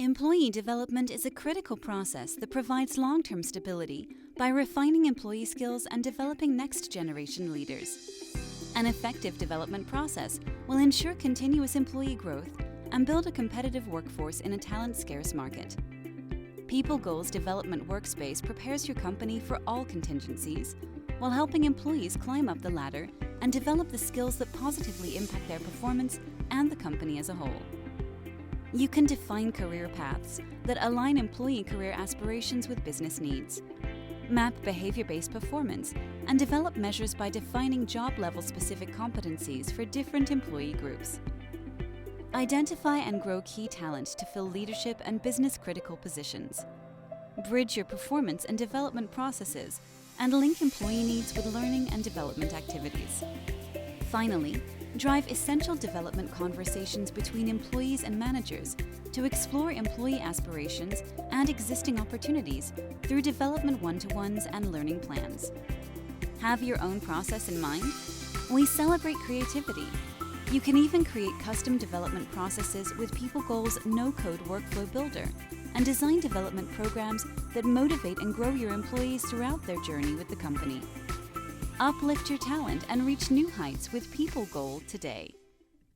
Employee development is a critical process that provides long-term stability by refining employee skills and developing next-generation leaders. An effective development process will ensure continuous employee growth and build a competitive workforce in a talent-scarce market. PeopleGoal's development workspace prepares your company for all contingencies while helping employees climb up the ladder and develop the skills that positively impact their performance and the company as a whole. You can define career paths that align employee career aspirations with business needs, map behavior-based performance, and develop measures by defining job-level specific competencies for different employee groups. Identify and grow key talent to fill leadership and business-critical positions. Bridge your performance and development processes and link employee needs with learning and development activities. Finally, drive essential development conversations between employees and managers to explore employee aspirations and existing opportunities through development one-to-ones and learning plans. Have your own process in mind? We celebrate creativity. You can even create custom development processes with PeopleGoal's no-code workflow builder and design development programs that motivate and grow your employees throughout their journey with the company. Uplift your talent and reach new heights with PeopleGoal today.